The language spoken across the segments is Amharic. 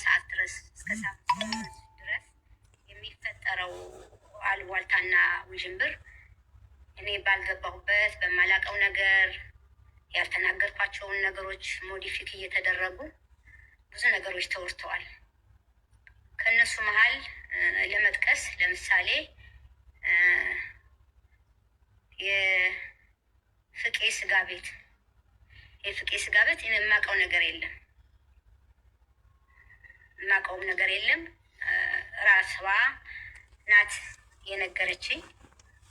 ሰዓት ድረስ እስከ ሳምንት ድረስ የሚፈጠረው አልቧልታና ውዥንብር እኔ ባልገባሁበት በማላቀው ነገር ያልተናገርኳቸውን ነገሮች ሞዲፊክ እየተደረጉ ብዙ ነገሮች ተወርተዋል። ከእነሱ መሀል ለመጥቀስ ለምሳሌ የፍቄ ስጋ ቤት የማውቀው ነገር የለም ራስዋ ናት የነገረችኝ።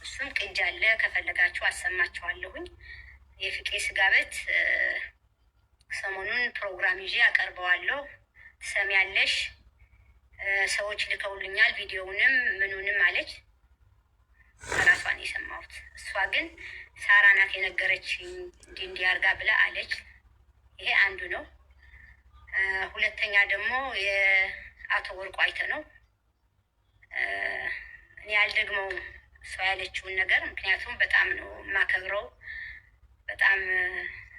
እሱም ቅጅ አለ፣ ከፈለጋችሁ አሰማችኋለሁኝ። የፍቄ ስጋ ቤት ሰሞኑን ፕሮግራም ይዤ አቀርበዋለሁ፣ ትሰሚያለሽ። ሰዎች ልከውልኛል፣ ቪዲዮውንም ምኑንም አለች። ከራሷን የሰማሁት። እሷ ግን ሳራ ናት የነገረችኝ እንዲህ አርጋ ብላ አለች። ይሄ አንዱ ነው። ሁለተኛ ደግሞ የአቶ ወርቁ አይተ ነው። እኔ አልደግመውም እሷ ያለችውን ነገር፣ ምክንያቱም በጣም ነው የማከብረው። በጣም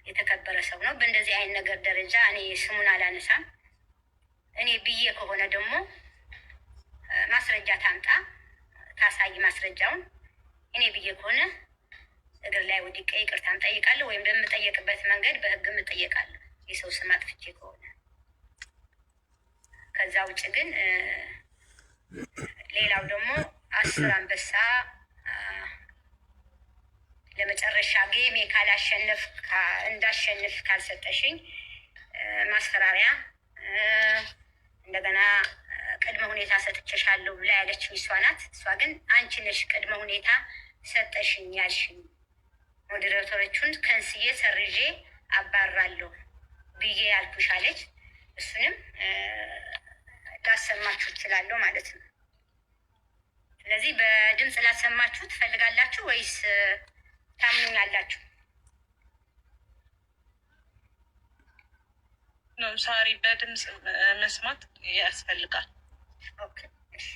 የተከበረ ሰው ነው። በእንደዚህ አይነት ነገር ደረጃ እኔ ስሙን አላነሳም። እኔ ብዬ ከሆነ ደግሞ ማስረጃ ታምጣ፣ ታሳይ ማስረጃውን። እኔ ብዬ ከሆነ እግር ላይ ወድቄ ይቅርታም ጠይቃለሁ፣ ወይም በምጠየቅበት መንገድ በህግም እጠየቃለሁ፣ የሰው ስም አጥፍቼ ከሆነ። ከዛ ውጭ ግን ሌላው ደግሞ 10 አንበሳ ለመጨረሻ ጌሜ እንዳሸንፍ ካልሰጠሽኝ ማስፈራሪያ፣ እንደገና ቅድመ ሁኔታ ሰጥቼሻለሁ ብላ ያለችኝ እሷ ናት። እሷ ግን አንቺ ነሽ ቅድመ ሁኔታ ሰጠሽኝ ያልሽኝ፣ ሞዴሬተሮቹን ከንስዬ ሰርዤ አባራለሁ ብዬ ያልኩሽ አለች። እሱንም ላሰማችሁ እችላለሁ ማለት ነው። ስለዚህ በድምፅ ላሰማችሁ ትፈልጋላችሁ ወይስ ታምኑኛላችሁ? ነው ሳሪ፣ በድምፅ መስማት ያስፈልጋል። ኦኬ እሺ።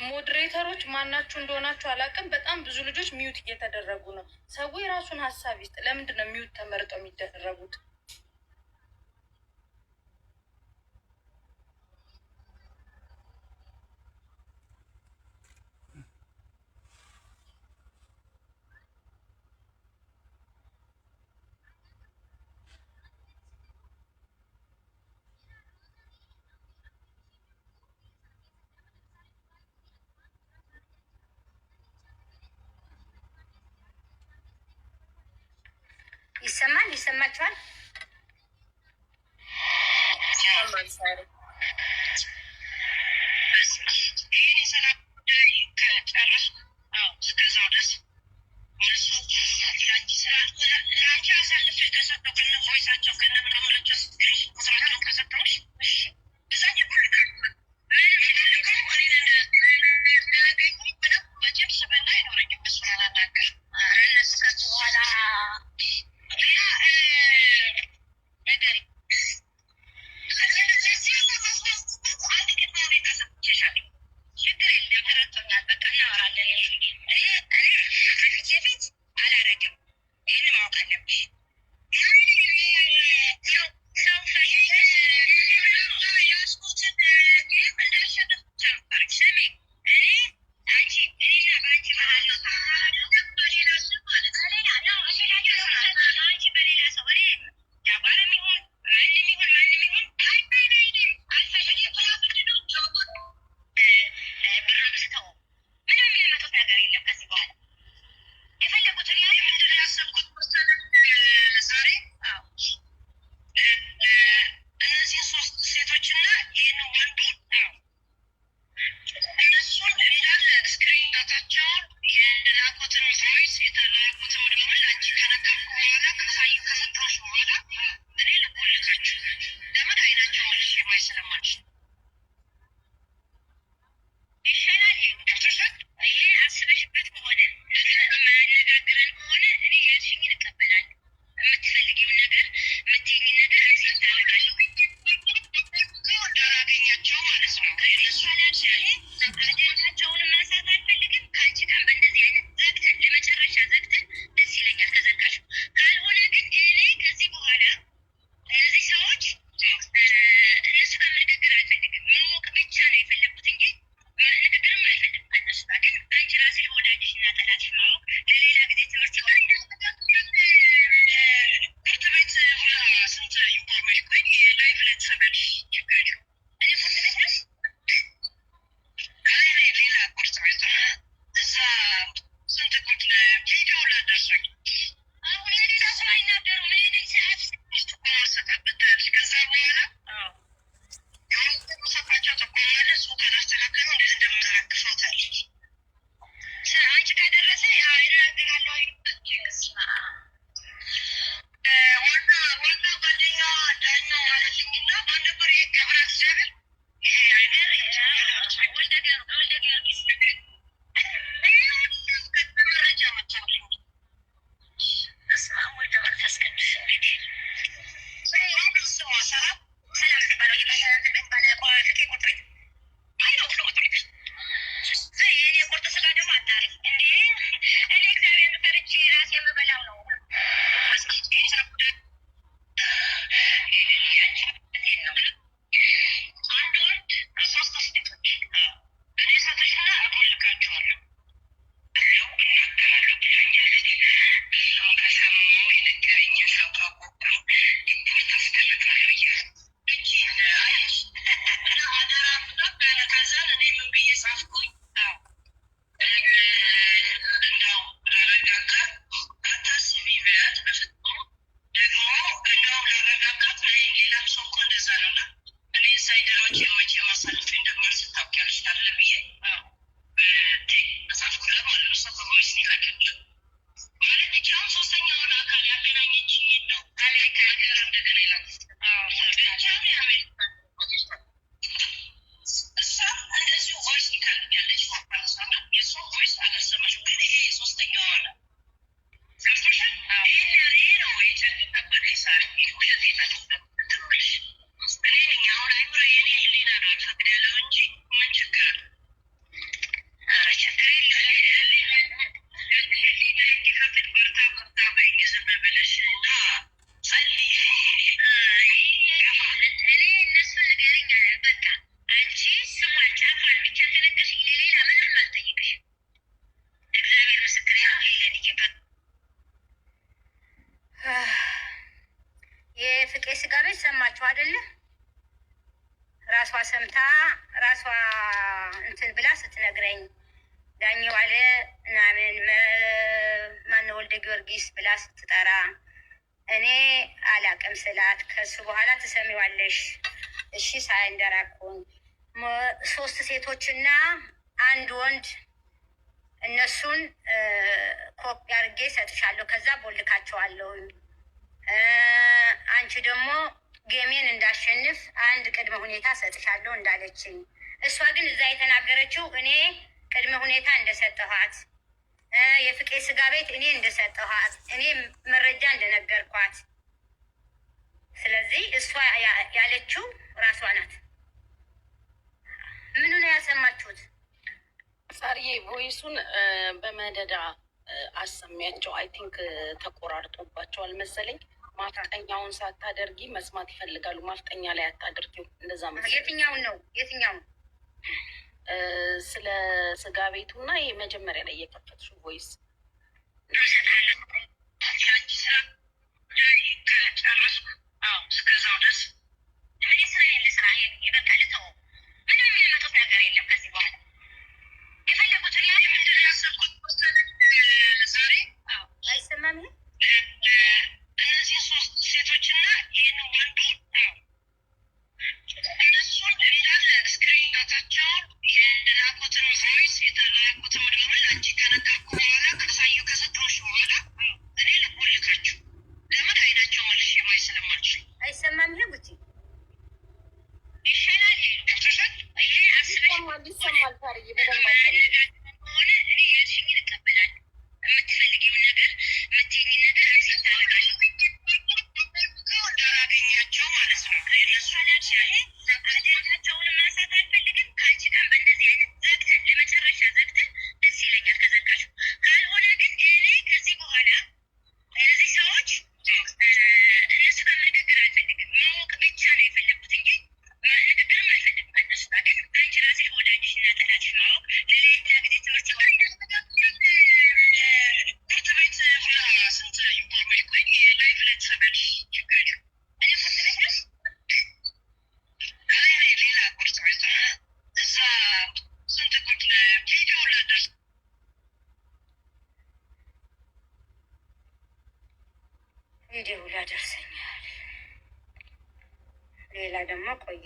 ሞዴሬተሮች ማናችሁ እንደሆናችሁ አላውቅም። በጣም ብዙ ልጆች ሚዩት እየተደረጉ ነው። ሰው የራሱን ሀሳብ ይስጥ። ለምንድን ነው ሚዩት ተመርጠው የሚደረጉት? ይሰማችኋል? የፍቄ ስጋ ቤት ሰማችሁ አይደለ? ራሷ ሰምታ ራሷ እንትን ብላ ስትነግረኝ ዳኝ ዋለ ምናምን ማነው ወልደ ጊዮርጊስ ብላ ስትጠራ እኔ አላቅም ስላት ከሱ በኋላ ትሰሚዋለሽ እሺ ሳይንደራኩኝ 3 ሴቶችና 1 ወንድ እነሱን ኮፒ አድርጌ ሰጥሻለሁ፣ ከዛ ቦልካቸዋለሁ። አንቺ ደግሞ ጌሜን እንዳሸንፍ 1 ቅድመ ሁኔታ ሰጥሻለሁ እንዳለችኝ፣ እሷ ግን እዛ የተናገረችው እኔ ቅድመ ሁኔታ እንደሰጠኋት፣ የፍቄ ስጋ ቤት እኔ እንደሰጠኋት፣ እኔ መረጃ እንደነገርኳት። ስለዚህ እሷ ያለችው ራሷ ናት። ምኑ ነው ያሰማችሁት? ሳርዬ ቮይሱን በመደዳ አሰሚያቸው። አይ ቲንክ ተቆራርጦባቸዋል መሰለኝ። ማፍጠኛውን ሳታደርጊ መስማት ይፈልጋሉ። ማፍጠኛ ላይ አታደርጊው። እንደዛ መሰለኝ። የትኛውን ነው የትኛውን? ስለ ስጋ ቤቱና ይሄ መጀመሪያ ላይ የከፈትሽው ቮይስ አይሰማም። ያሰኛል። ሌላ ደግሞ ቆይ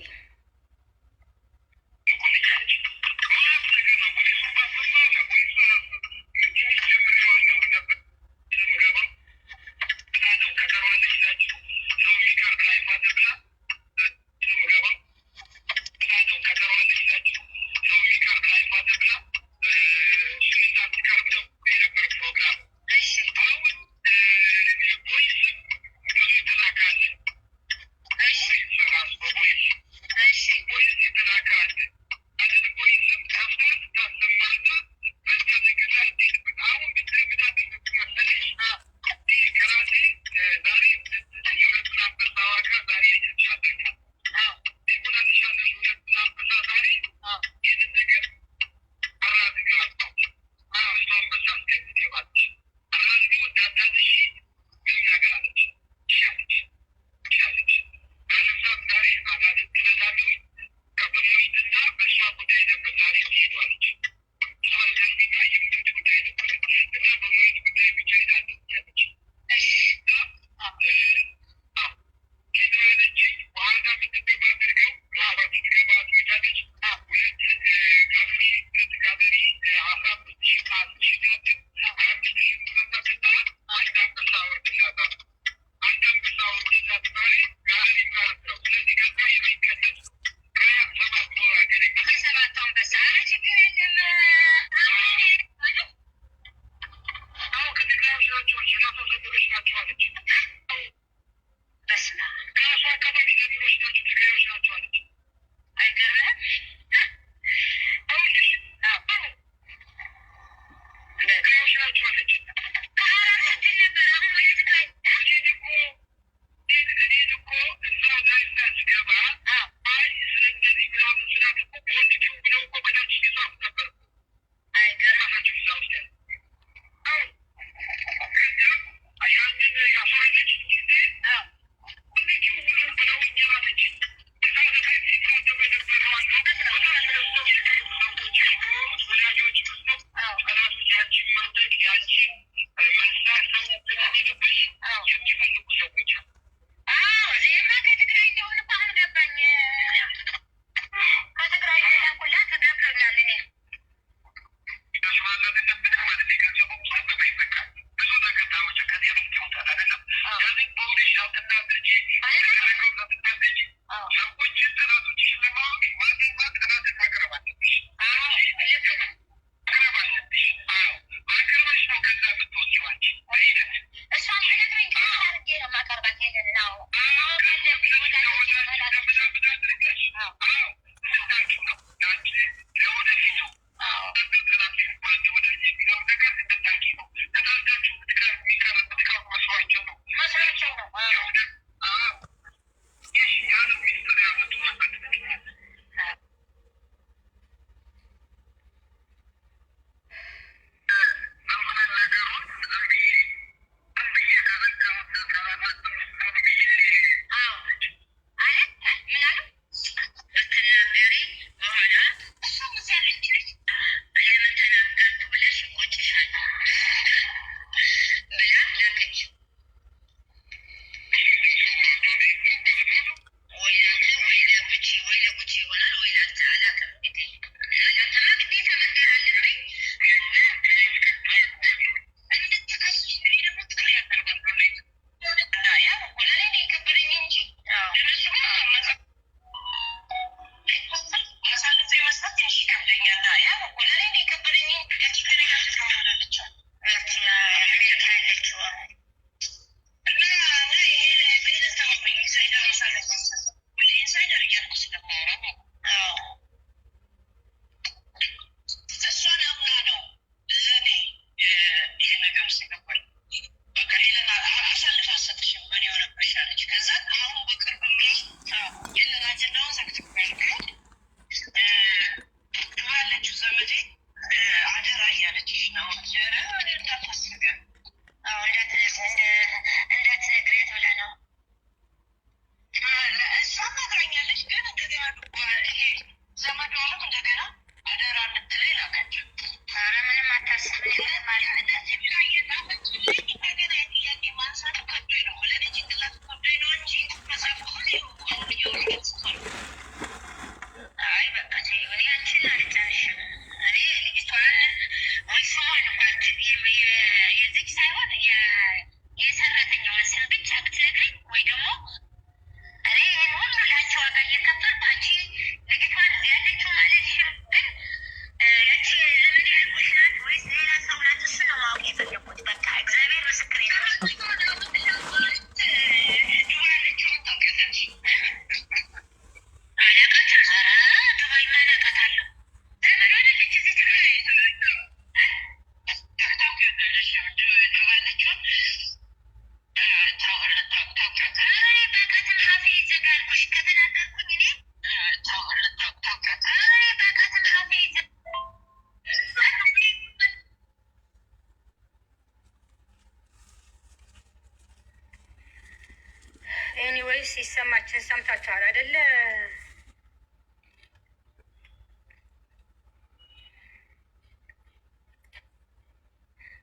ኤኒዌይስ ሲሰማችን ሰምታችኋል አይደለ?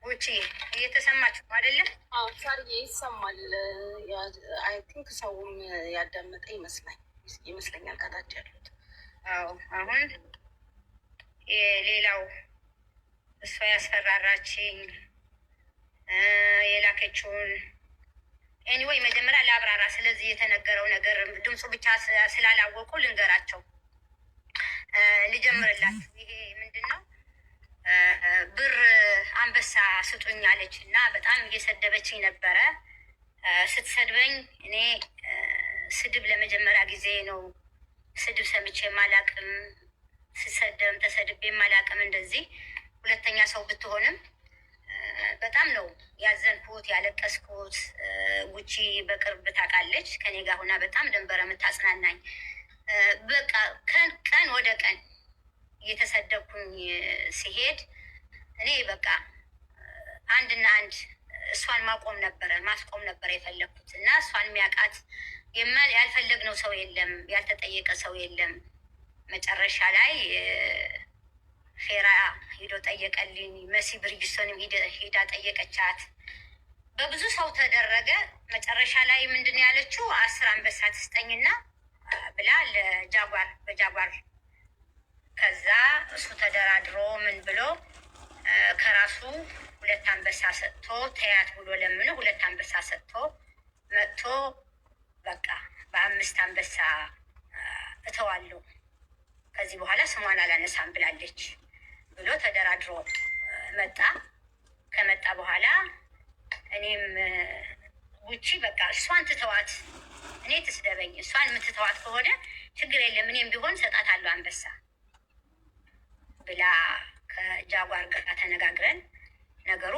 ውጪ እየተሰማችሁ አይደለም? ሳርዬ ይሰማል። አይ ቲንክ ሰውም ያዳመጠ ይመስለኛል ከታች ያሉት። አዎ አሁን የሌላው እሷ ያስፈራራችኝ የላከችውን ኤኒዌይ መጀመሪያ ለአብራራ። ስለዚህ የተነገረው ነገር ድምፁ ብቻ ስላላወቁ ልንገራቸው፣ ልጀምርላችሁ። ይሄ ምንድን ነው? ብር አንበሳ ስጡኝ አለች እና በጣም እየሰደበችኝ ነበረ። ስትሰድበኝ እኔ ስድብ ለመጀመሪያ ጊዜ ነው። ስድብ ሰምቼ ማላቅም፣ ስሰደም ተሰድቤ ማላቅም። እንደዚህ ሁለተኛ ሰው ብትሆንም በጣም ነው ያዘንኩት ያለቀስኩት። ጉቺ በቅርብ ታውቃለች፣ ከኔ ጋር ሁና በጣም ደንበረ የምታጽናናኝ። በቃ ቀን ወደ ቀን እየተሰደብኩኝ ሲሄድ እኔ በቃ አንድና አንድ እሷን ማስቆም ነበረ የፈለግኩት እና እሷን የሚያውቃት ያልፈለግነው ሰው የለም፣ ያልተጠየቀ ሰው የለም። መጨረሻ ላይ ፌራ ሂዶ ጠየቀልኝ። መሲ ብርጅስቶንም ሂዳ ጠየቀቻት። በብዙ ሰው ተደረገ። መጨረሻ ላይ ምንድን ነው ያለችው? 10 አንበሳ ትስጠኝና ብላ በጃጓር ከዛ እሱ ተደራድሮ ምን ብሎ ከራሱ 2 አንበሳ ሰጥቶ ተያት ብሎ ለምኖ 2 አንበሳ ሰጥቶ መጥቶ በቃ በ5 አንበሳ እተዋለሁ ከዚህ በኋላ ስሟን አላነሳም ብላለች ብሎ ተደራድሮ መጣ። ከመጣ በኋላ እኔም ጉቺ በቃ እሷን ትተዋት፣ እኔ ትስደበኝ፣ እሷን የምትተዋት ከሆነ ችግር የለም እኔም ቢሆን ሰጣታለሁ አንበሳ ብላ ከጃጓር ጋር ተነጋግረን ነገሩ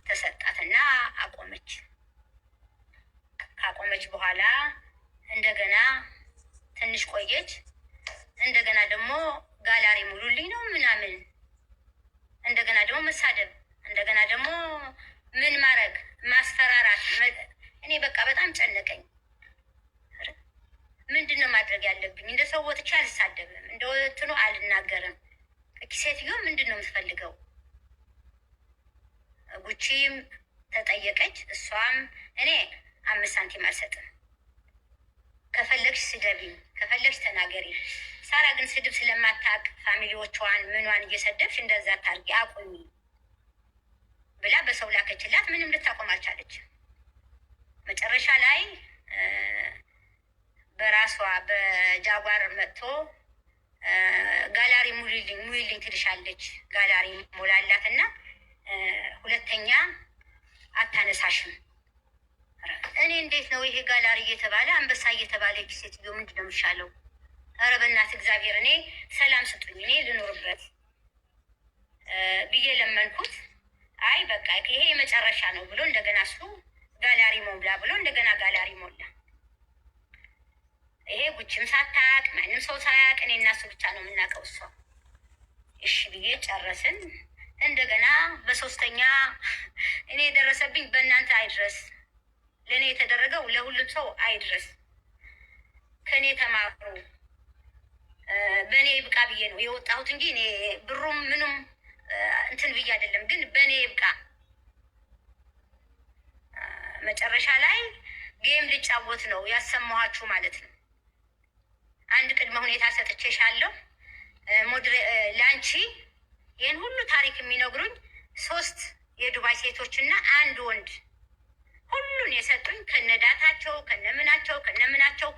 ተሰጣትና አቆመች። ካቆመች በኋላ እንደገና ትንሽ ቆየች። እንደገና ደግሞ ጋላሪ ሙሉልኝ ነው ምናምን፣ እንደገና ደግሞ መሳደብ፣ እንደገና ደግሞ ምን ማድረግ ማስፈራራት። እኔ በቃ በጣም ጨነቀኝ። ምንድን ነው ማድረግ ያለብኝ? እንደ ሰው ወጥቼ አልሳደብም፣ እንደ ወትኑ አልናገርም። ሴትዮ ምንድን ነው የምትፈልገው? ጉቺም ተጠየቀች። እሷም እኔ 5 ሳንቲም አልሰጥም፣ ከፈለግሽ ስደቢኝ፣ ከፈለግሽ ተናገሪ። ሳራ ግን ስድብ ስለማታውቅ ፋሚሊዎቿን ምኗን እየሰደብሽ እንደዛ ታርጊ አቁሚ ብላ በሰው ላከችላት። ምንም ልታቆም አልቻለች። መጨረሻ ላይ በራሷ በጃጓር መጥቶ ጋላሪ ሙይልኝ ትልሻለች። ጋላሪ ሞላላት እና ሁለተኛ አታነሳሽም። እኔ እንዴት ነው ይሄ ጋላሪ እየተባለ አንበሳ እየተባለ ሴትዮ ምንድን ነው የሚሻለው? ኧረ በእናትህ እግዚአብሔር እኔ ሰላም ስጡኝ፣ እኔ ልኖርበት ብዬ ለመንኩት። አይ በቃ ይሄ የመጨረሻ ነው ብሎ እንደገና እሱ ጋላሪ ሞላ ብሎ እንደገና ጋላሪ ሞላ። ይሄ ጉችም ሳታውቅ ማንም ሰው ሳያውቅ እኔ እና እሱ ብቻ ነው የምናውቀው። እሷ እሺ ብዬ ጨረስን። እንደገና በሶስተኛ እኔ የደረሰብኝ በእናንተ አይድረስ፣ ለእኔ የተደረገው ለሁሉም ሰው አይድረስ። ከእኔ ተማሩ፣ በእኔ ይብቃ ብዬ ነው የወጣሁት እንጂ እኔ ብሩም ምኑም እንትን ብዬ አይደለም። ግን በእኔ ይብቃ። መጨረሻ ላይ ጌም ልጫወት ነው ያሰማኋችሁ ማለት ነው። አንድ ቅድመ ሁኔታ ሰጥቼሻለሁ። ለአንቺ ይህን ሁሉ ታሪክ የሚነግሩኝ 3 የዱባይ ሴቶችና 1 ወንድ ሁሉን የሰጡኝ ከነዳታቸው ከነምናቸው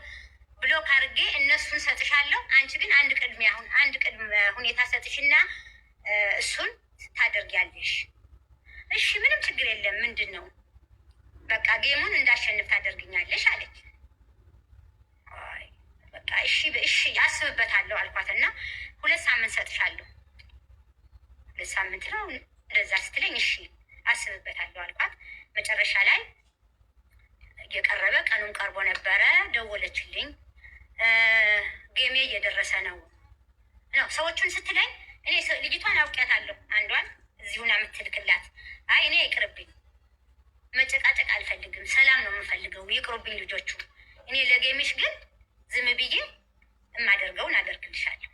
ብሎክ አድርጌ እነሱን ሰጥሻለሁ። አንቺ ግን አንድ ቅድመ ሁኔታ ሰጥሽና እሱን ታደርጊያለሽ። እሺ ምንም ችግር የለም። ምንድን ነው በቃ ጌሙን እንዳሸንፍ ታደርግኛለሽ አለች። በቃ እሺ አስብበታለሁ አልኳትና 2 ሳምንት ሰጥሻለሁ። 2 ሳምንት ነው እንደዛ ስትለኝ እሺ አስብበታለሁ አልኳት። መጨረሻ ላይ እየቀረበ ቀኑን ቀርቦ ነበረ። ደወለችልኝ። ጌሜ እየደረሰ ነው ሰዎቹን ስትለኝ እኔ ልጅቷን አውቂያታለሁ። አንዷን እዚሁና የምትልክላት አይ እኔ ይቅርብኝ፣ መጨቃጨቅ አልፈልግም፣ ሰላም ነው የምፈልገው፣ ይቅሩብኝ ልጆቹ፣ እኔ ለጌምሽ ግን ዝም ብዬ የማደርገውን አደርግልሻለሁ።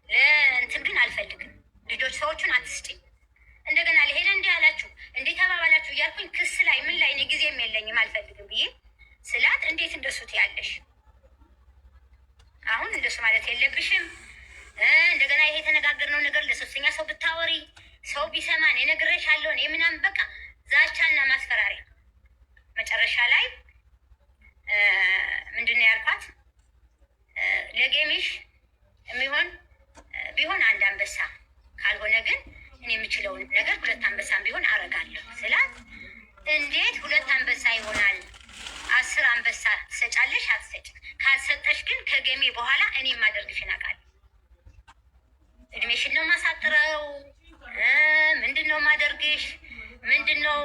ለእንትን ግን አልፈልግም። ልጆች ሰዎቹን አትስጭኝ። እንደገና ለሄደ እንዲህ አላችሁ እንዲህ ተባባላችሁ እያልኩኝ ክስ ላይ ምን ላይ እኔ ጊዜም የለኝም አልፈልግም ብዬ ስላት እንዴት እንደሱ ትያለሽ? አሁን እንደሱ ማለት የለብሽም። እንደገና ይሄ የተነጋገርነው ነገር ለሶስተኛ ሰው ብታወሪ ሰው ቢሰማን እነግርሻለሁ እኔ ምናምን በቃ ዛቻና ማስፈራሪያ። መጨረሻ ላይ ምንድን ነው ያልኳት? ለጌሚሽ የሚሆን ቢሆን አንድ አንበሳ ካልሆነ ግን እኔ የምችለውን ነገር 2 አንበሳም ቢሆን አረጋለሁ ስላት፣ እንዴት 2 አንበሳ ይሆናል? 10 አንበሳ ትሰጫለሽ? አትሰጭም። ካልሰጠሽ ግን ከጌሜ በኋላ እኔ የማደርግሽን አውቃለሁ። እድሜሽን ነው ማሳጥረው። ምንድን ነው ማደርግሽ? ምንድን ነው?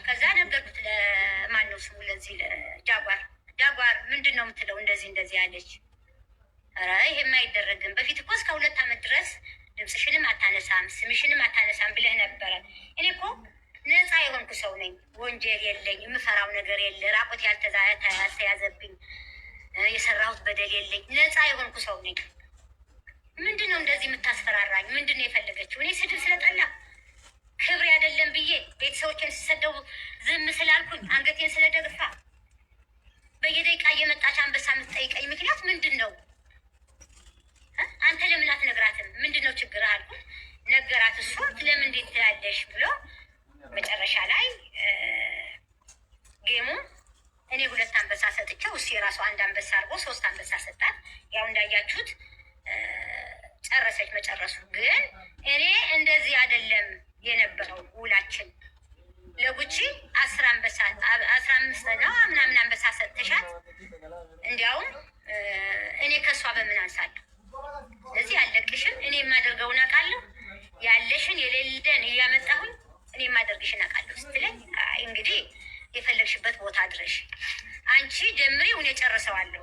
ከዛ ነገርኩት። ለማን ነው ስሙ? ለዚህ ለጃጓር ምንድን ነው የምትለው? እንደዚህ ያለች። ኧረ ይሄማ አይደረግም። በፊት እኮ እስከ 2 ዓመት ድረስ ድምፅሽንም አታነሳም ስምሽንም አታነሳም ብለህ ነበረ። እኔ እኮ ነፃ የሆንኩ ሰው ነኝ። ወንጀል የለኝ፣ የምፈራው ነገር የለ፣ ራቆት ያልተያዘብኝ፣ የሰራሁት በደል የለኝ፣ ነፃ የሆንኩ ሰው ነኝ። ምንድን ነው እንደዚህ የምታስፈራራኝ? ምንድን ነው የፈለገችው? እኔ ስድብ ስለጠላ ክብሬ አይደለም ብዬ ቤተሰቦችን ሲሰደቡ ዝም ስላልኩኝ አንገቴን ስለደግፋ በየደቂቃ እየመጣች አንበሳ የምትጠይቀኝ ምክንያት ምንድን ነው? አንተ ለምን አትነግራትም? ምንድን ነው ችግርህ አልኩት። ነገራት። እሱ ለምን እንዴት ትላለሽ ብሎ መጨረሻ ላይ ጌሙ እኔ 2 አንበሳ ሰጥቼው እሱ የራሱ 1 አንበሳ አድርጎ 3 አንበሳ ሰጣት። ያው እንዳያችሁት ጨረሰች። መጨረሱ ግን እኔ እንደዚህ አይደለም የነበረው ውላችን። ለጉቺ 10 አንበሳ 15 ነው ምናምን አንበሳ ሰጥተሻት፣ እንዲያውም እኔ ከእሷ በምን አንሳለሁ? ስለዚህ ያለቅሽን እኔ የማደርገውን አውቃለሁ፣ ያለሽን የሌለን እያመጣሁኝ እኔ የማደርግሽን አውቃለሁ ስትለኝ፣ እንግዲህ የፈለግሽበት ቦታ ድረሽ አንቺ ጀምሪው፣ እኔ ጨርሰዋለሁ፣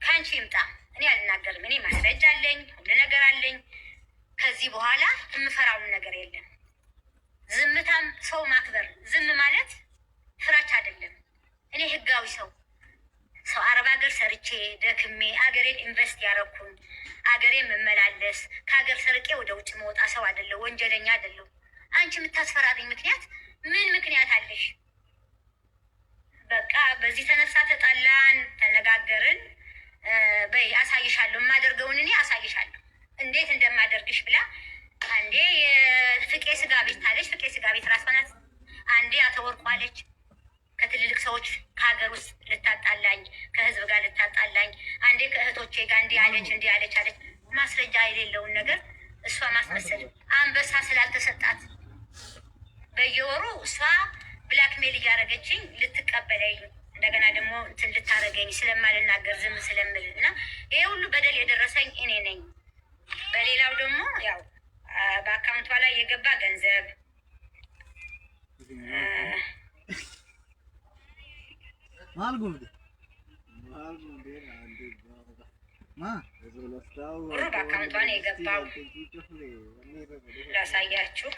ከአንቺ ይምጣ፣ እኔ አልናገርም። እኔ ማስረጃ አለኝ፣ ሁሉ ነገር አለኝ። ከዚህ በኋላ የምፈራውን ነገር የለም። ዝምታም ሰው ማክበር፣ ዝም ማለት ፍራች አይደለም። እኔ ህጋዊ ሰው አረብ ሀገር ሰርቼ ደክሜ አገሬን ኢንቨስት ያረኩኝ አገሬን መመላለስ ከሀገር ሰርቄ ወደ ውጭ መውጣ ሰው አይደለሁ፣ ወንጀለኛ አይደለሁ። አንቺ የምታስፈራሪኝ ምክንያት ምን ምክንያት አለሽ? በቃ በዚህ ተነሳ ተጣላን፣ ተነጋገርን። በይ አሳይሻለሁ፣ የማደርገውን እኔ አሳይሻለሁ እንዴት እንደማደርግሽ ብላ አንዴ ፍቄ ስጋ ቤት ታለች። ፍቄ ስጋ ቤት ራሷ ናት። አንዴ አተወርቋለች። ከትልልቅ ሰዎች ከሀገር ውስጥ ልታጣላኝ፣ ከህዝብ ጋር ልታጣላኝ፣ አንዴ ከእህቶቼ ጋር እንዲህ አለች አለች። ማስረጃ የሌለውን ነገር እሷ ማስመሰል። አንበሳ ስላልተሰጣት በየወሩ እሷ ብላክሜል እያደረገችኝ ልትቀበለኝ፣ እንደገና ደግሞ እንትን ልታደረገኝ ስለማልናገር ዝም ስለምል እና ይሄ ሁሉ በደል የደረሰኝ እኔ ነኝ። በሌላው ደግሞ ያው በአካውንቷ ላይ የገባ ገንዘብ ብሩ በአካውንቷ ነው የገባው። ላሳያችሁ።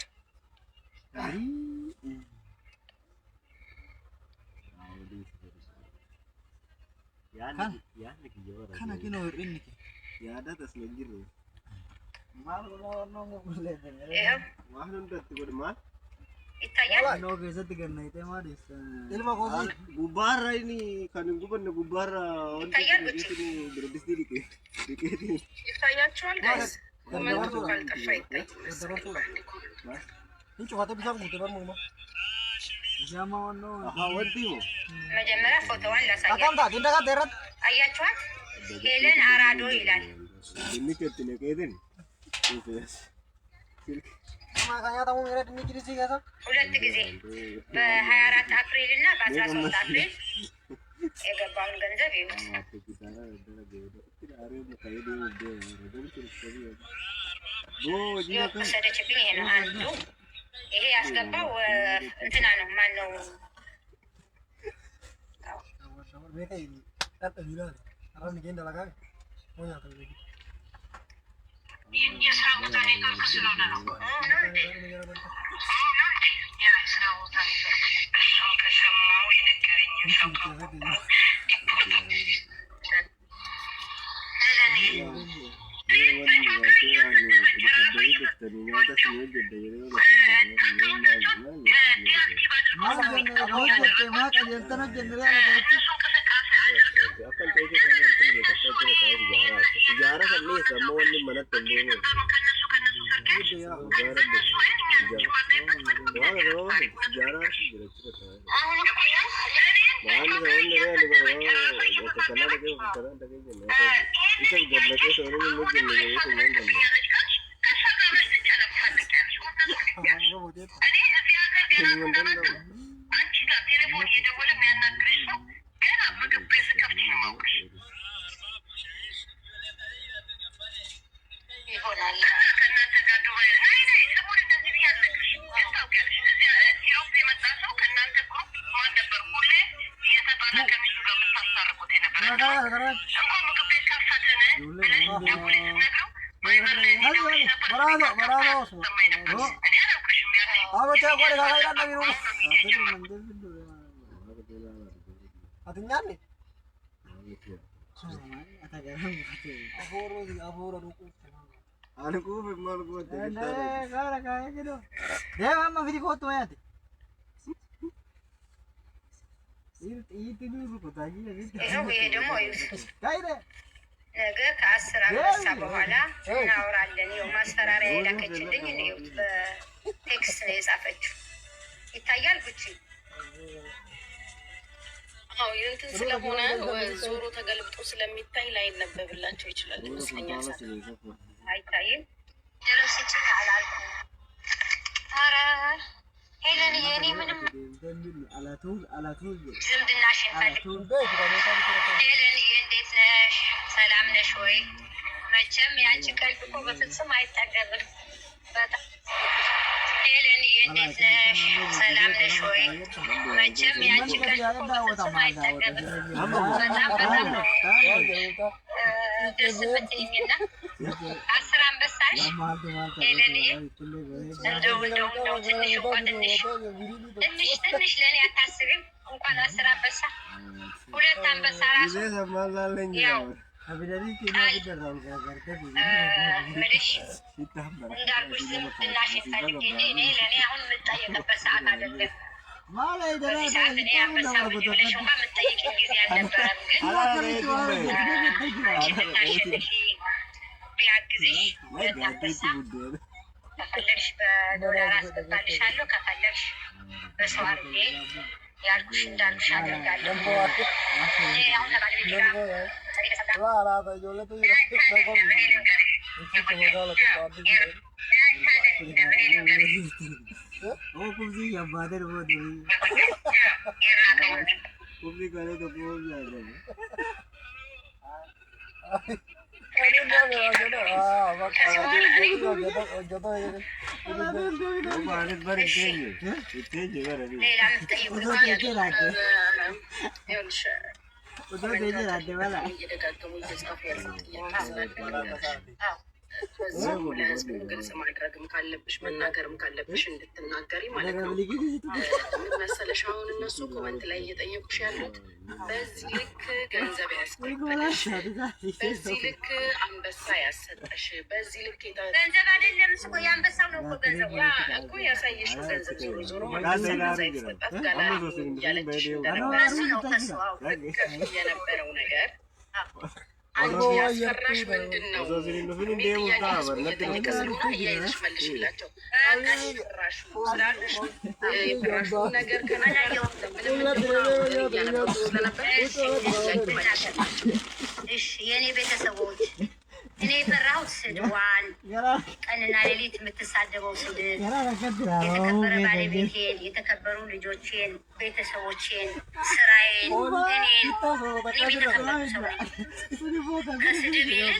ይታያል። ይታያችኋል ጋይስ። ኮመንቱ ካልጠፋ ይታይ። መጀመሪያ ፎቶዋን ላሳያችሁ። አያችኋት? ሄለን አራዶ ይላል። 2 ጊዜ በ24 አፕሪል እና በ13 አፕሪል የገባውን ገንዘብ ይዩት። የወሰደችብኝ ይሄ ነው አንዱ። ይሄ ያስገባው እንትና ነው። ማን ነው? የስራ ቦታ ኔትወርክ ስለሆነ ነው። የስራ ቦታ ኔትወርክ እሱን ከሰማው የነገረኝን ሰው ይሄ ደግሞ ነገ ከ10 አንበሳ በኋላ እናወራለን። ይኸው ማስፈራሪያ የላከችልኝ ነው፣ በቴክስት ነው የጻፈችው። ይታያል ጉቺ። አዎ እንትን ስለሆነ ዞሮ ተገልብጦ ስለሚታይ ላይነበብላቸው ይችላል ይመስለኛል። አይታይም። ደረስች አላልኩም። ኧረ ሄለን የኔ ምንም ዝምድናሽን ፈልግ። ሄለን እንዴት ነሽ? ሰላም ነሽ ወይ? መቼም ያንቺ ቀልድ እኮ በፍጹም አይጠገብም። በጣም ሄለን እንዴት ነሽ? ሰላም ነሽ ወይ? መቼም ያንቺ ቀልድ እኮ በፍጹም አይጠገብም። በጣም ነው ደስ የምትይኝና 10 አንበሳሽ ሄለን እንደው ትንሽ እንኳን ትንሽ ለእኔ አታስብም? እንኳን 10 አንበሳ 2 አንበሳ ራሱ ያው ምልሽ እንዳልኩሽ ዝምድናሽን ፈልጌ እኔ ለእኔ አሁን የምጠየቅበት ሰዓት አይደለም። በዚህ ሰዓት እኔ አንበሳ ውድ ብለሽ እንኳን የምጠይቅኝ ጊዜ አልነበረም። ግን ዝምድናሽን ቢያግዝሽ 2 አንበሳ ከፈለግሽ በዶላር አስገባልሻለሁ፣ ከፈለግሽ በሰው አድርጌ ያልኩሽ እንዳልኩሽ አደርጋለሁ። አሁን ከባለቤቴ ጋር ግልጽ ማድረግም ካለብሽ መናገርም ካለብሽ እንድትናገሪ ማለት ነው። ምን መሰለሽ አሁን እነሱ ኮመንት ላይ እየጠየቁሽ ያሉት በዚህ ልክ ገንዘብ ያስቀበለሽ፣ በዚህ ልክ አንበሳ ያሰጠሽ፣ በዚህ ልክ ገንዘብ አይደለም እኮ የአንበሳው ነው እኮ ገንዘቡ እኮ ያሳየሽው ገንዘብ ዞሮ ዞሮ የተሰጣት ጋላ እያለችሽ የነበረው ነገር አንቺ ያስፈራሽ ምንድን ነው? ጥያቄ ስለሆነ እያይዘሽ መልሽላቸው። ያስፈራሽ ስላሉሽ የፈራሹ ነገር ከናየው እያነበሩ ስለነበር የእኔ ቤተሰቦች እኔ የፈራሁት ስድዋን ቀንና ሌሊት የምትሳደበው ስድብ የተከበረ ባለቤቴን፣ የተከበሩ ልጆቼን፣ ቤተሰቦቼን፣ ስራዬን፣ እኔን የተከበሩ ሰው ከስድብ ይልቅ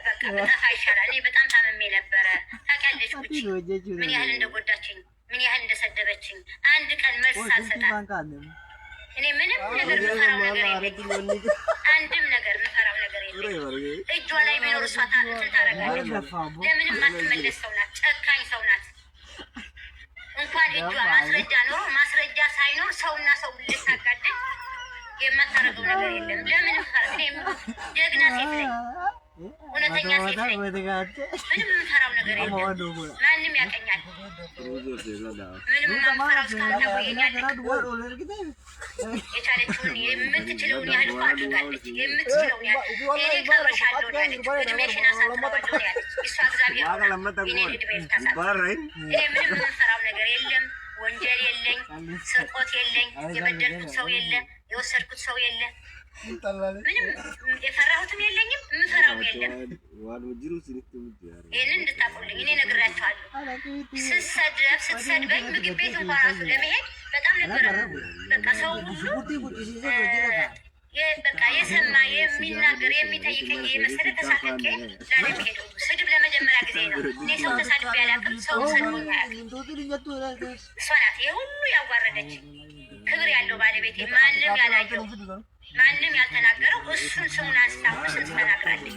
በቃ በጠፋ ይሻላል። እኔ በጣም ታመሜ ነበረ። ታውቂያለሽ ጉቺ ምን ያህል እንደጎዳችኝ፣ ምን ያህል እንደሰደበችኝ። አንድ ቀን መልስ አልሰጣም። እኔ ምንም ነገር የምፈራው ነገር የለኝም። አንድም ነገር የምፈራው ነገር የለኝም። እጇ ላይ ቢኖር እሷ እንትን ታደርጋለች። ለምንም አትመለስ ሰው ናት። ጨካኝ ሰው ናት። እንኳን እጇ ማስረጃ ሳይኖር ሰውና ሰው ልታጋድል የማታደርገው ነገር የለም። ለምንም ጀግና ሴት ነኝ። እውነተኛ ሴት ነኝ። ምንም የምፈራው ነገር የለም። ማንም ያቀኛል። ምንም የማፈራው እስካሁን ተቆየኛለች። የቻለችውን የምትችለውን ያህል እኮ አድርጋለች። የምትችለውን ያህል እኔ ቀብርሻለሁ ነው ያለች። እድሜሽን አሳጥረዋለሁ ነው ያለች። እሷ እግዚአብሔር እኔን እድሜ ልታሳጥር። እኔ ምንም የምፈራው ነገር የለም። ወንጀል የለኝ፣ ስርቆት የለኝ፣ የበደልኩት ሰው የለ፣ የወሰድኩት ሰው የለ። ምንም የፈራሁትም የለኝም፣ የምፈራውም የለም። ይህንን እንድታውቁልኝ እኔ ነግራችኋለሁ። ስትሰድበኝ ምግብ ቤት እንኳን ራሱ ለመሄድ በጣም ነበረ በቃ ሰው ሁሉ በቃ የሰማ የሚናገር የሚጠይቀኝ የመሰለ ተሳቀቄ ላለመሄድ ስድብ ለመጀመሪያ ጊዜ ነው። እኔ ሰው ተሳድቤ አላውቅም። ሰው ሰድቦኝ አያውቅም። እሷ ናት ይሄ ሁሉ ያዋረደች። ክብር ያለው ባለቤቴ ማንም ያላየው ማንም ያልተናገረው እሱን ስሙን አንስታ ስንት ተናግራለች።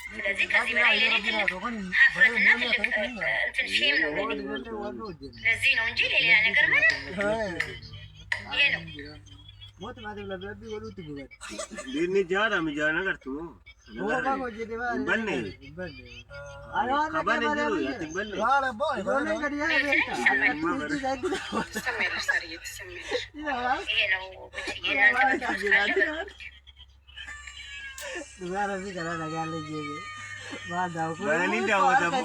ስለዚህ ከዚህ በላይ ለእኔ ትልቅ ሀፍረትና ትልቅ እንትን ሼም ነው ለእኔ። ለዚህ ነው እንጂ ለሌላ ነገር ምንም ይሄ ነው። Dini jara mijana kartu. Banne. Kaban itu ya tinggal. Ini jauh jauh.